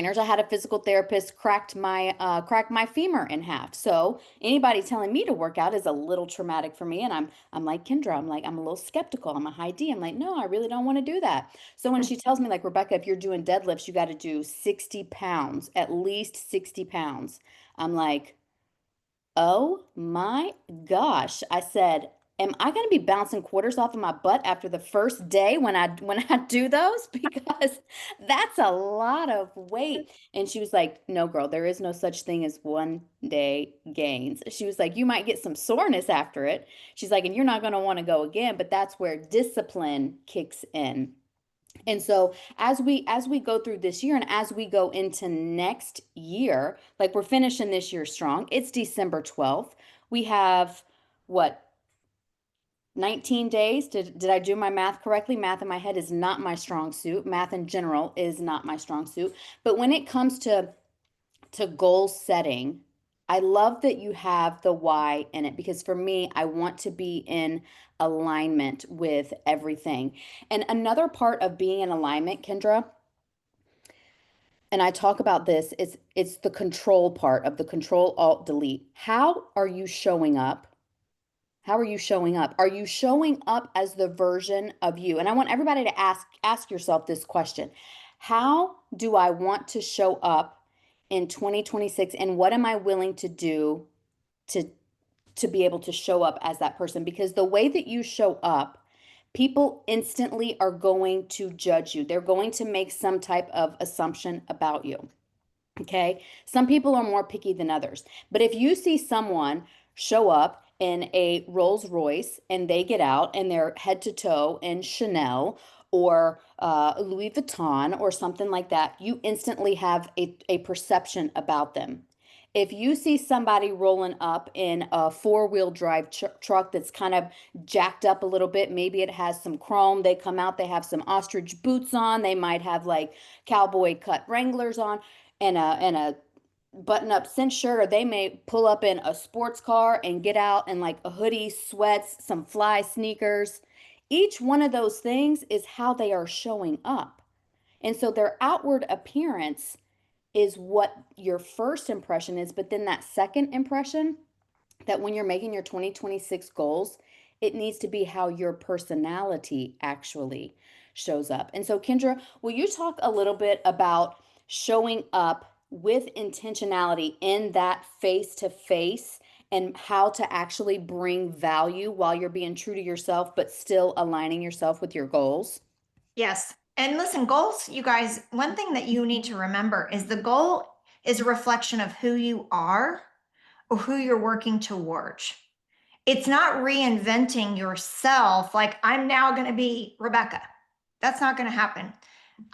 I had a physical therapist cracked my femur in half. So anybody telling me to work out is a little traumatic for me. And I'm like Kendra, I'm a little skeptical. I'm a high D. I'm like, no, I really don't want to do that. So when she tells me like, Rebecca, if you're doing deadlifts, you got to do 60 pounds, at least 60 pounds. I'm like, oh my gosh. I said, am I going to be bouncing quarters off of my butt after the first day when I do those? Because that's a lot of weight. And she was like, no, girl, there is no such thing as one day gains. She was like, you might get some soreness after it. She's like, and you're not going to want to go again, but that's where discipline kicks in. And so as we go through this year and as we go into next year, like we're finishing this year strong. It's December 12th. We have what, 19 days? Did I do my math correctly? Math in my head is not my strong suit. Math in general is not my strong suit. But when it comes to goal setting, I love that you have the why in it because for me, I want to be in alignment with everything. And another part of being in alignment, Kendra, and I talk about this, it's the control part of the control alt delete. How are you showing up? How are you showing up? Are you showing up as the version of you? And I want everybody to ask yourself this question. How do I want to show up in 2026 and what am I willing to do to be able to show up as that person? Because the way that you show up, people instantly are going to judge you. They're going to make some type of assumption about you. Okay. Some people are more picky than others. But if you see someone show up in a Rolls Royce and they get out and they're head to toe in Chanel or Louis Vuitton or something like that, you instantly have a perception about them. If you see somebody rolling up in a four-wheel drive truck that's kind of jacked up a little bit, maybe it has some chrome, they come out, they have some ostrich boots on, they might have like cowboy cut Wranglers on and a button-up cinch shirt, or they may pull up in a sports car and get out in like a hoodie, sweats, some fly sneakers. Each one of those things is how they are showing up. And so their outward appearance is what your first impression is, but then that second impression, that when you're making your 2026 goals, it needs to be how your personality actually shows up. And so, Kendra, will you talk a little bit about showing up with intentionality in that face to face and how to actually bring value while you're being true to yourself, but still aligning yourself with your goals? Yes. And listen, goals, you guys, one thing that you need to remember is the goal is a reflection of who you are or who you're working towards. It's not reinventing yourself like I'm now going to be Rebecca. That's not going to happen.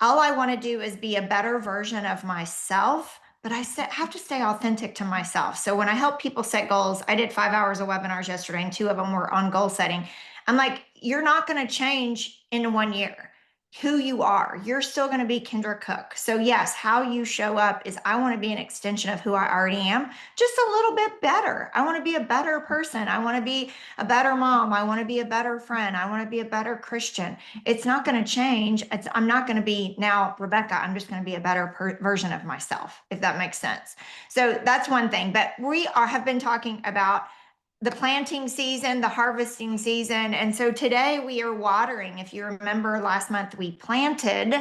All I want to do is be a better version of myself, but have to stay authentic to myself. So when I help people set goals, I did 5 hours of webinars yesterday, and 2 of them were on goal setting. I'm like, you're not going to change in 1 year who you are. You're still going to be Kendra Cooke. So yes, how you show up is I want to be an extension of who I already am, just a little bit better. I want to be a better person. I want to be a better mom. I want to be a better friend. I want to be a better Christian. It's not going to change. I'm not going to be now Rebecca. I'm just going to be a better version of myself, if that makes sense. So that's one thing. But have been talking about the planting season, the harvesting season. And so today we are watering. If you remember last month, we planted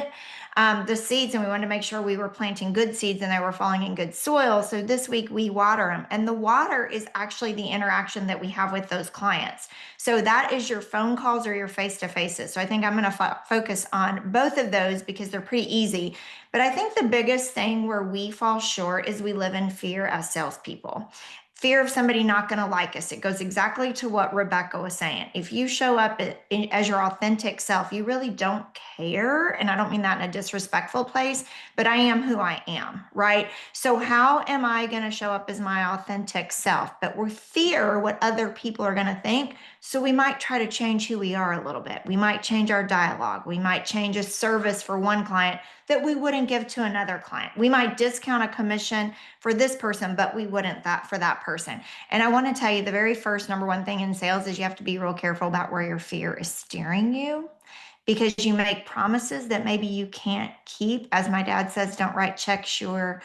the seeds and we wanted to make sure we were planting good seeds and they were falling in good soil. So this week we water them. And the water is actually the interaction that we have with those clients. So that is your phone calls or your face-to-faces. So I think I'm going to focus on both of those because they're pretty easy. But I think the biggest thing where we fall short is we live in fear as salespeople. Fear of somebody not going to like us. It goes exactly to what Rebecca was saying. If you show up as your authentic self, you really don't care. And I don't mean that in a disrespectful place, but I am who I am, right? So how am I going to show up as my authentic self? But we fear what other people are going to think. So we might try to change who we are a little bit. We might change our dialogue. We might change a service for one client that we wouldn't give to another client. We might discount a commission for this person, but we wouldn't that for that person. And I want to tell you the very first number one thing in sales is you have to be real careful about where your fear is steering you. because you make promises that maybe you can't keep. As my dad says, don't write checks your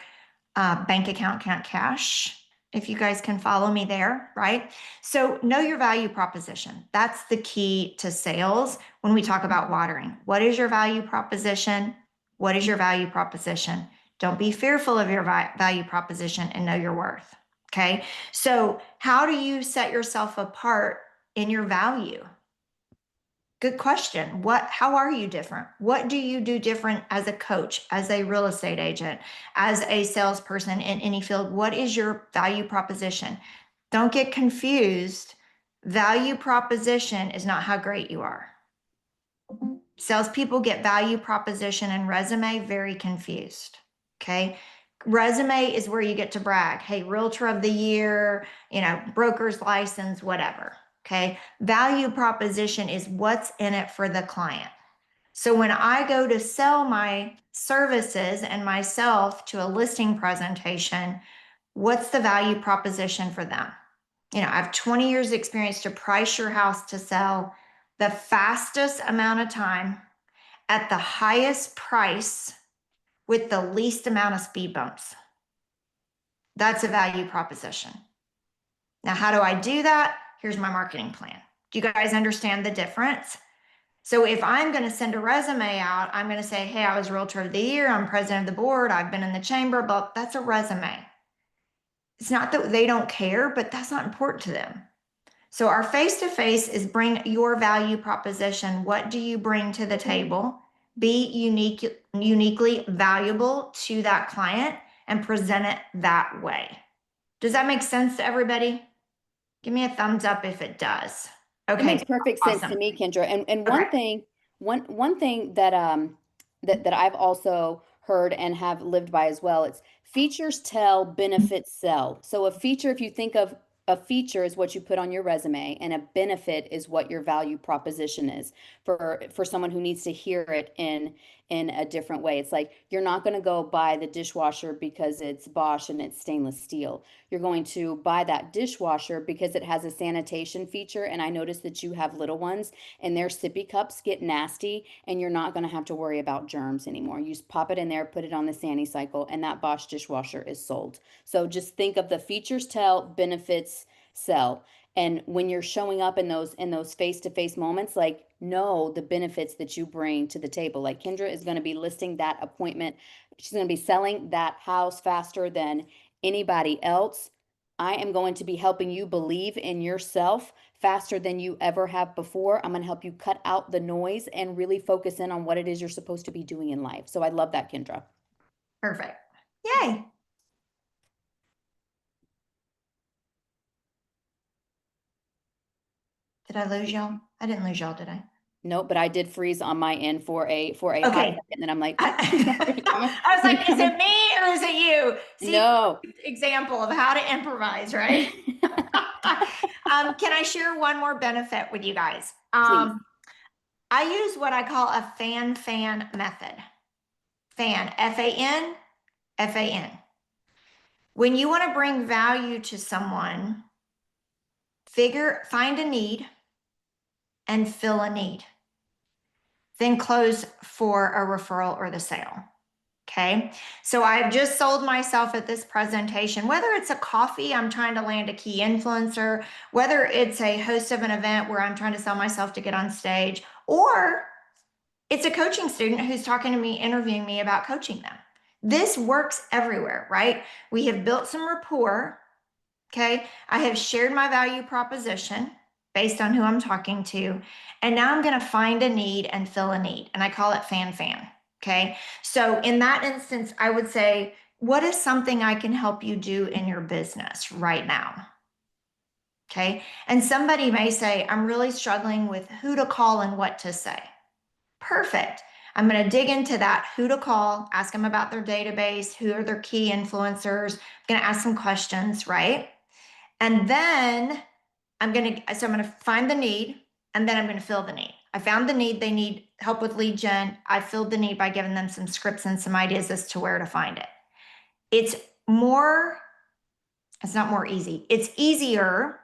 bank account can't cash. If you guys can follow me there, right? So know your value proposition. That's the key to sales when we talk about watering. What is your value proposition? What is your value proposition? Don't be fearful of your value proposition and know your worth. Okay. So how do you set yourself apart in your value? Good question. How are you different? What do you do different as a coach, as a real estate agent, as a salesperson in any field? What is your value proposition? Don't get confused. Value proposition is not how great you are. Salespeople get value proposition and resume very confused. Okay. Resume is where you get to brag. Hey, realtor of the year, broker's license, whatever. Okay. Value proposition is what's in it for the client. So when I go to sell my services and myself to a listing presentation, what's the value proposition for them? I have 20 years experience to price your house to sell the fastest amount of time at the highest price with the least amount of speed bumps. That's a value proposition. Now, how do I do that? Here's my marketing plan. Do you guys understand the difference? So if I'm going to send a resume out, I'm going to say, hey, I was Realtor of the Year. I'm president of the board. I've been in the chamber, but that's a resume. It's not that they don't care, but that's not important to them. So our face-to-face is bring your value proposition. What do you bring to the table? Be uniquely valuable to that client and present it that way. Does that make sense to everybody? Give me a thumbs up if it does. It Okay, makes perfect sense awesome. to me, Kendra. And Okay. one thing that that I've also heard and have lived by as well, it's features tell, benefits sell. So a feature, if you think of a feature is what you put on your resume, and a benefit is what your value proposition is for someone who needs to hear it in a different way. It's like you're not going to go buy the dishwasher because it's Bosch and it's stainless steel. You're going to buy that dishwasher because it has a sanitation feature. And I noticed that you have little ones and their sippy cups get nasty, and you're not going to have to worry about germs anymore. You just pop it in there, put it on the Sani cycle, and that Bosch dishwasher is sold. So just think of the features tell, benefits sell. And when you're showing up in those face-to-face moments, like know the benefits that you bring to the table. Like Kendra is going to be listing that appointment. She's going to be selling that house faster than anybody else. I am going to be helping you believe in yourself faster than you ever have before. I'm going to help you cut out the noise and really focus in on what it is you're supposed to be doing in life. So I love that, Kendra. Perfect. Yay. Did I lose y'all? I didn't lose y'all, did I? Nope, but I did freeze on my end for a hot Okay. second, and then I'm like, I was like, is it me or is it you? See, no. example of how to improvise, right? Can I share one more benefit with you guys? Please. I use what I call a fan method. Fan, F-A-N, F-A-N. When you want to bring value to someone, find a need and fill a need. Then close for a referral or the sale. Okay. So I've just sold myself at this presentation, whether it's a coffee, I'm trying to land a key influencer, whether it's a host of an event where I'm trying to sell myself to get on stage, or it's a coaching student who's talking to me, interviewing me about coaching them. This works everywhere, right? We have built some rapport. Okay. I have shared my value proposition based on who I'm talking to. And now I'm going to find a need and fill a need. And I call it fan. Okay. So in that instance, I would say, what is something I can help you do in your business right now? Okay. And somebody may say, I'm really struggling with who to call and what to say. Perfect. I'm going to dig into that, who to call, ask them about their database, who are their key influencers. I'm going to ask some questions, right? And then I'm going to find the need, and then I'm going to fill the need. I found the need. They need help with lead gen. I filled the need by giving them some scripts and some ideas as to where to find it. It's not more easy. It's easier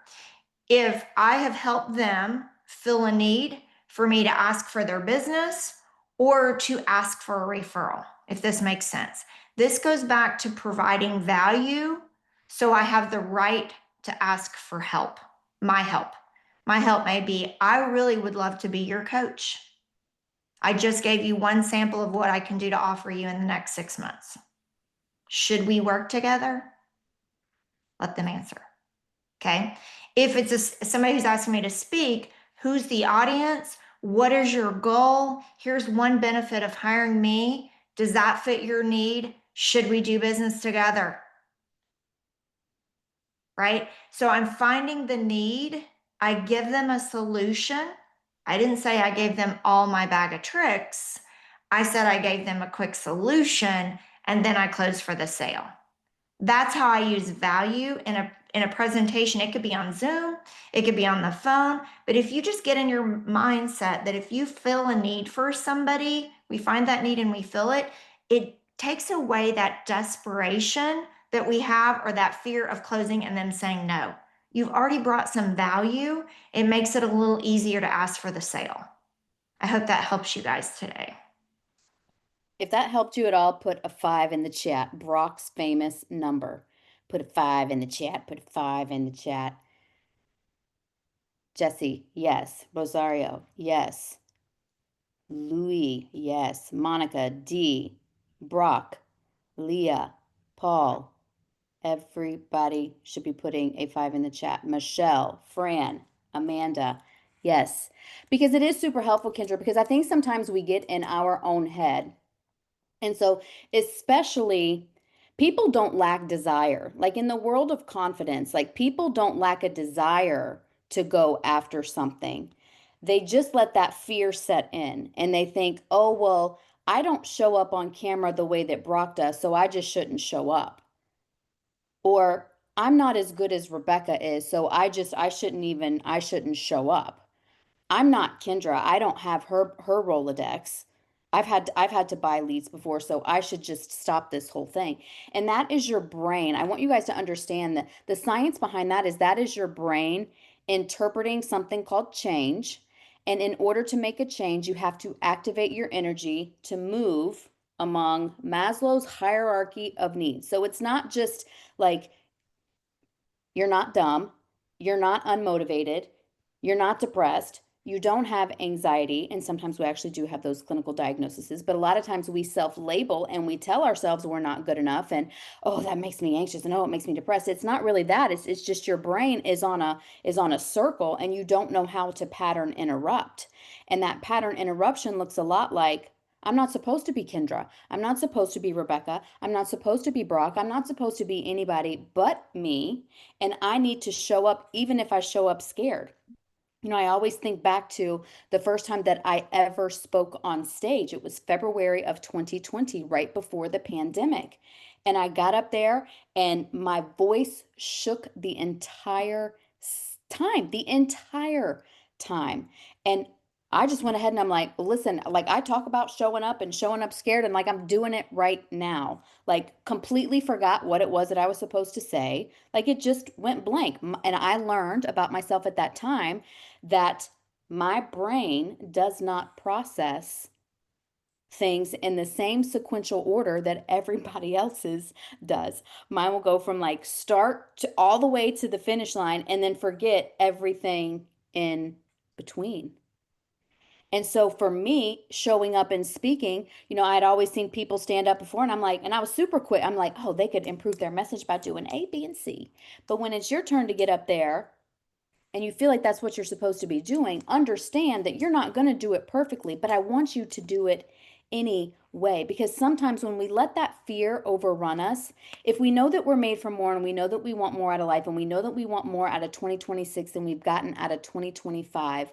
if I have helped them fill a need for me to ask for their business or to ask for a referral, if this makes sense. This goes back to providing value, so I have the right to ask for help, my help. My help may be, I really would love to be your coach. I just gave you one sample of what I can do to offer you in the next 6 months. Should we work together? Let them answer. Okay. If it's somebody who's asking me to speak, who's the audience? What is your goal? Here's one benefit of hiring me. Does that fit your need? Should we do business together? Right? So I'm finding the need. I give them a solution. I didn't say I gave them all my bag of tricks. I said I gave them a quick solution and then I closed for the sale. That's how I use value in a presentation. It could be on Zoom, it could be on the phone, but if you just get in your mindset that if you feel a need for somebody, we find that need and we fill it, it takes away that desperation that we have or that fear of closing and them saying no. You've already brought some value. It makes it a little easier to ask for the sale. I hope that helps you guys today. If that helped you at all, put a 5 in the chat. Brock's famous number. Put a 5 in the chat. Put a 5 in the chat. Jesse, yes. Rosario, yes. Louis, yes. Monica, D. Brock, Leah, Paul. Everybody should be putting a 5 in the chat. Michelle, Fran, Amanda, yes. Because it is super helpful, Kendra, because I think sometimes we get in our own head. And so, especially, people don't lack desire. Like in the world of confidence, like people don't lack a desire to go after something. They just let that fear set in and they think, oh, well, I don't show up on camera the way that Brock does, so I just shouldn't show up. Or I'm not as good as Rebecca is, so I shouldn't show up. I'm not Kendra. I don't have her Rolodex. I've had to buy leads before, so I should just stop this whole thing. And that is your brain. I want you guys to understand that the science behind that is your brain interpreting something called change. And in order to make a change, you have to activate your energy to move among Maslow's hierarchy of needs. So it's not just like you're not dumb. You're not unmotivated. You're not depressed. You don't have anxiety. And sometimes we actually do have those clinical diagnoses, but a lot of times we self-label and we tell ourselves we're not good enough. And, oh, that makes me anxious. And oh, it makes me depressed. It's not really that. It's just your brain is on a circle and you don't know how to pattern interrupt. And that pattern interruption looks a lot like, I'm not supposed to be Kendra. I'm not supposed to be Rebecca. I'm not supposed to be Brock. I'm not supposed to be anybody but me. And I need to show up even if I show up scared. You know, I always think back to the first time that I ever spoke on stage. It was February of 2020, right before the pandemic. And I got up there and my voice shook the entire the entire time. And I just went ahead and I'm like, listen, like I talk about showing up and showing up scared and like I'm doing it right now. Like completely forgot what it was that I was supposed to say. Like it just went blank. And I learned about myself at that time that my brain does not process things in the same sequential order that everybody else's does. Mine will go from like start to all the way to the finish line and then forget everything in between. And so for me, showing up and speaking, you know, I'd always seen people stand up before and I'm like, and I was super quick. I'm like, oh, they could improve their message by doing A, B, and C. But when it's your turn to get up there and you feel like that's what you're supposed to be doing, understand that you're not going to do it perfectly, but I want you to do it anyway. Because sometimes when we let that fear overrun us, if we know that we're made for more and we know that we want more out of life and we know that we want more out of 2026 than we've gotten out of 2025,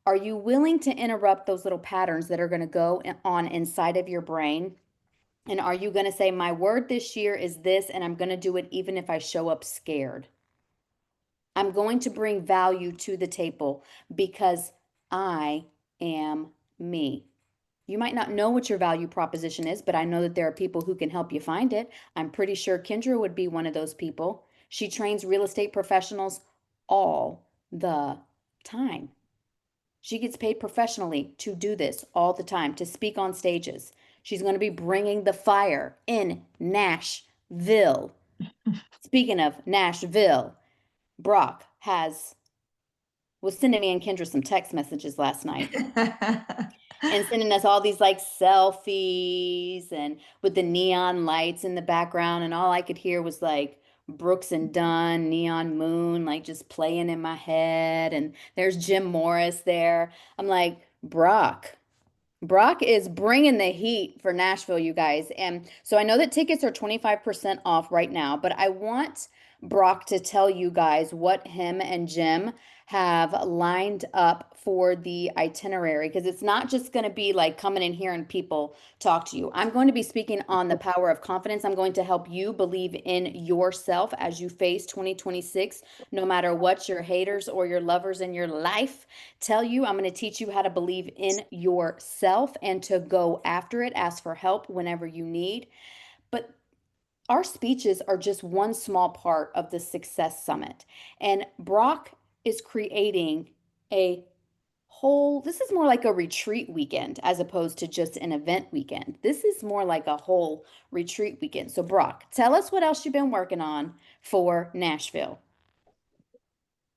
are you willing to interrupt those little patterns that are going to go on inside of your brain? And are you going to say, my word this year is this, and I'm going to do it even if I show up scared? I'm going to bring value to the table because I am me. You might not know what your value proposition is, but I know that there are people who can help you find it. I'm pretty sure Kendra would be one of those people. She trains real estate professionals all the time. She gets paid professionally to do this all the time, to speak on stages. She's going to be bringing the fire in Nashville. Speaking of Nashville, Brock was sending me and Kendra some text messages last night and sending us all these like selfies and with the neon lights in the background. And all I could hear was like Brooks and Dunn, Neon Moon, like just playing in my head. And there's Jim Morris there. I'm like, Brock is bringing the heat for Nashville, you guys. And so I know that tickets are 25% off right now, but I want Brock to tell you guys what him and Jim have lined up for the itinerary because it's not just going to be like coming in here and people talk to you. I'm going to be speaking on the power of confidence. I'm going to help you believe in yourself as you face 2026, no matter what your haters or your lovers in your life tell you. I'm going to teach you how to believe in yourself and to go after it, ask for help whenever you need. But our speeches are just one small part of the Success Summit. And Brock is creating a this is more like a retreat weekend as opposed to just an event weekend. This is more like a whole retreat weekend. So, Brock, tell us what else you've been working on for Nashville.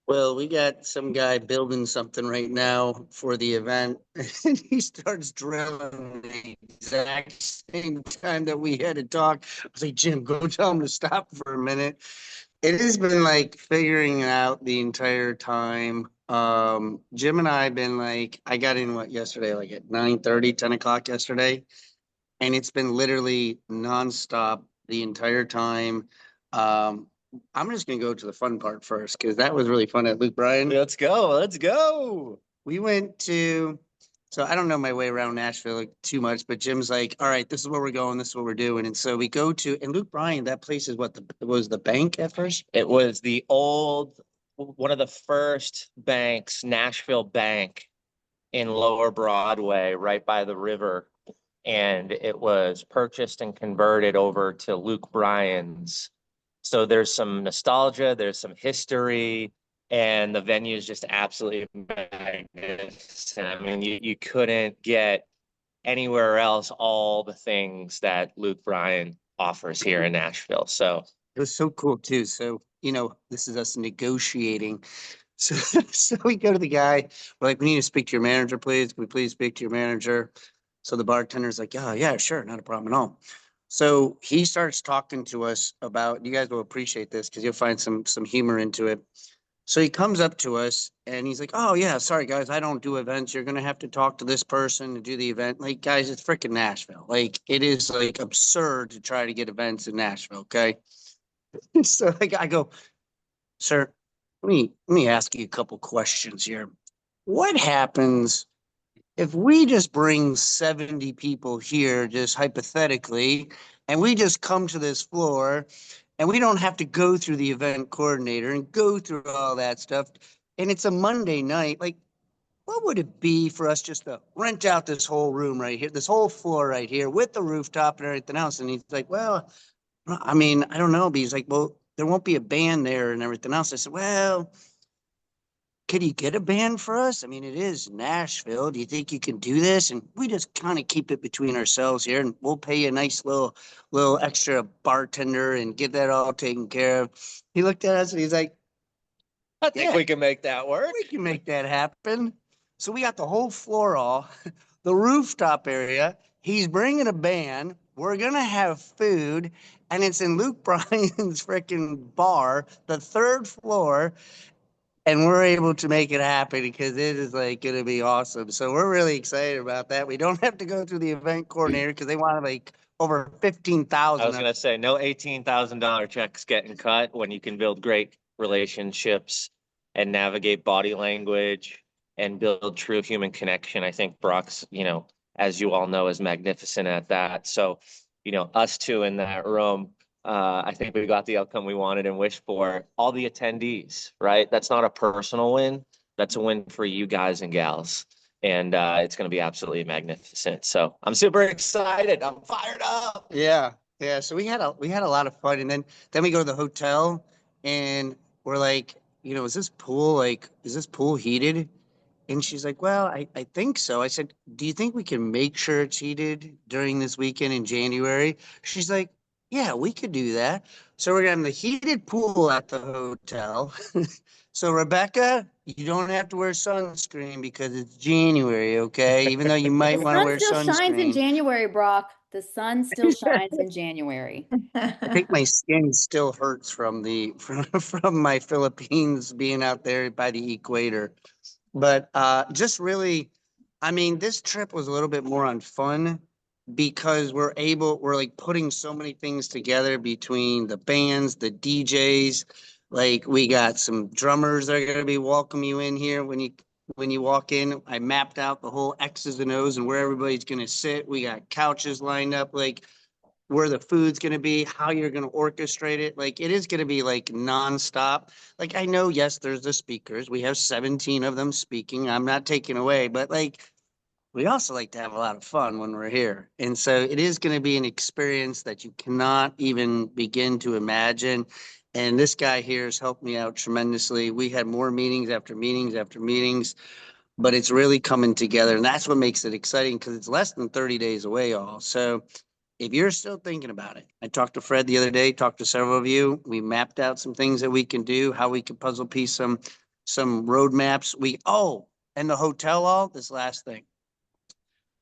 Well, we got some guy building something right now for the event, and he starts drilling the exact same time that we had to talk. I was like, Jim, go tell him to stop for a minute. It has been like figuring it out the entire time. Jim and I have been like, I got in yesterday, like at 9:30, 10 o'clock yesterday, and it's been literally nonstop the entire time. Um, I'm just gonna go to the fun part first because that was really fun at Luke Bryan. Let's go. Let's go. We went to, so I don't know my way around Nashville like, too much, but Jim's like, all right, this is where we're going, this is what we're doing. And so we go to, and Luke Bryan, that place is what was the bank at first? It was the old, one of the first banks, Nashville Bank in Lower Broadway, right by the river. And it was purchased and converted over to Luke Bryan's. So there's some nostalgia, there's some history, and the venue is just absolutely magnificent. I mean, you couldn't get anywhere else all the things that Luke Bryan offers here in Nashville. So it was so cool too. So, this is us negotiating. So, so we go to the guy, we're like, we need to speak to your manager, please. Can we please speak to your manager? So the bartender's like, oh, yeah, sure, not a problem at all. So he starts talking to us about, you guys will appreciate this because you'll find some humor into it. So he comes up to us and he's like, oh, yeah, sorry, guys, I don't do events. You're going to have to talk to this person to do the event. Like, guys, it's freaking Nashville. Like, it is like absurd to try to get events in Nashville. Okay. So like, I go, sir, let me ask you a couple questions here. What happens if we just bring 70 people here, just hypothetically, and we just come to this floor and we don't have to go through the event coordinator and go through all that stuff, and it's a Monday night, like, what would it be for us just to rent out this whole room right here, this whole floor right here with the rooftop and everything else? And he's like, well, I mean, I don't know. But he's like, well, there won't be a band there and everything else. I said, well, could you get a band for us? I mean, it is Nashville. Do you think you can do this? And we just kind of keep it between ourselves here, and we'll pay you a nice little extra bartender and get that all taken care of. He looked at us and he's like, I think we can make that work. We can make that happen. So we got the whole floor all, the rooftop area. He's bringing a band. We're going to have food, and it's in Luke Bryan's freaking bar, the third floor. And we're able to make it happen because it is like going to be awesome. So we're really excited about that. We don't have to go through the event coordinator because they want like over 15,000. I was going to say no $18,000 checks getting cut when you can build great relationships and navigate body language and build true human connection. I think Brock's, as you all know, is magnificent at that. So, us two in that room, I think we got the outcome we wanted and wished for. All the attendees, right? That's not a personal win. That's a win for you guys and gals. And it's going to be absolutely magnificent. So I'm super excited. I'm fired up. Yeah. Yeah. So we had a lot of fun. And then we go to the hotel and we're like, is this pool heated? And she's like, well, I think so. I said, do you think we can make sure it's heated during this weekend in January? She's like, yeah, we could do that. So we're gonna have the heated pool at the hotel. So Rebecca, you don't have to wear sunscreen because it's January, okay? Even though you The might want to sun wear still shines in sunscreen. January, Brock. The sun still shines in January. I think my skin still hurts from the from my Philippines being out there by the equator. But just really, I mean, this trip was a little bit more on fun because we're like putting so many things together between the bands, the DJs. Like we got some drummers that are going to be welcoming you in here when you walk in. I mapped out the whole X's and O's and where everybody's going to sit. We got couches lined up, like where the food's going to be, how you're going to orchestrate it. Like it is going to be like nonstop. Like I know, yes, there's the speakers. We have 17 of them speaking. I'm not taking away, but like we also like to have a lot of fun when we're here. And so it is going to be an experience that you cannot even begin to imagine. And this guy here has helped me out tremendously. We had more meetings after meetings after meetings, but it's really coming together. And that's what makes it exciting because it's less than 30 days away, all. So if you're still thinking about it, I talked to Fred the other day, talked to several of you. We mapped out some things that we can do, how we can puzzle piece some roadmaps. And the hotel, all this last thing.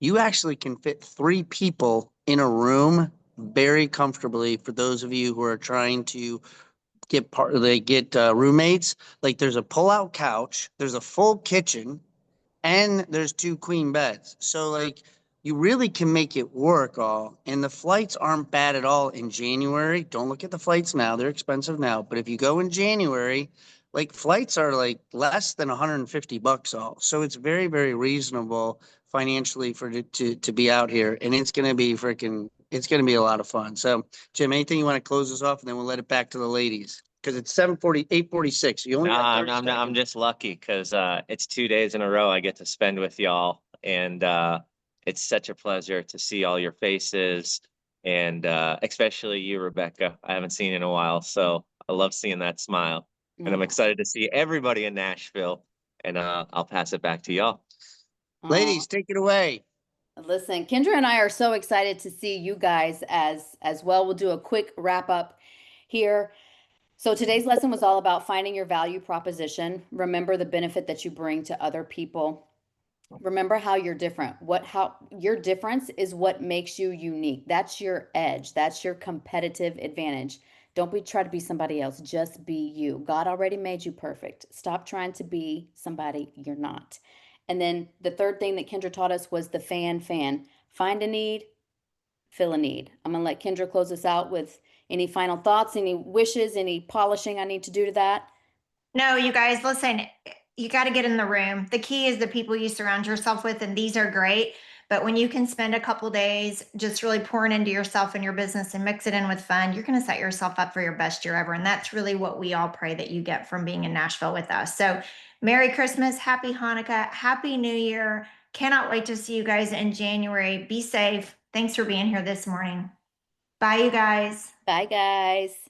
You actually can fit 3 people in a room very comfortably for those of you who are trying to get roommates. Like there's a pull-out couch, there's a full kitchen, and there's 2 queen beds. So like you really can make it work all. And the flights aren't bad at all in January. Don't look at the flights now. They're expensive now. But if you go in January, like flights are like less than $150 all. So it's very, very reasonable financially for to be out here. And it's gonna be it's gonna be a lot of fun. So Jim, anything you want to close us off and then we'll let it back to the ladies. Because it's 8:46. You only got 30 I'm seconds. just lucky because it's 2 days in a row I get to spend with y'all, and it's such a pleasure to see all your faces, and especially you, Rebecca. I haven't seen you in a while, so I love seeing that smile, and I'm Aw, excited to see everybody in Nashville. And I'll pass it back to y'all. aw. Ladies, take it away. Listen, Kendra and I are so excited to see you guys as well. We'll do a quick wrap up here. So today's lesson was all about finding your value proposition. Remember the benefit that you bring to other people. Remember how you're different. How your difference is what makes you unique. That's your edge. That's your competitive advantage. Don't try to be somebody else. Just be you. God already made you perfect. Stop trying to be somebody you're not. And then the third thing that Kendra taught us was the fan. Find a need, fill a need. I'm going to let Kendra close us out with any final thoughts, any wishes, any polishing I need to do to that. No, you guys, listen, you got to get in the room. The key is the people you surround yourself with, and these are great. But when you can spend a couple days just really pouring into yourself and your business and mix it in with fun, you're going to set yourself up for your best year ever. And that's really what we all pray that you get from being in Nashville with us. So Merry Christmas, Happy Hanukkah, Happy New Year. Cannot wait to see you guys in January. Be safe. Thanks for being here this morning. Bye, you guys. Bye, guys.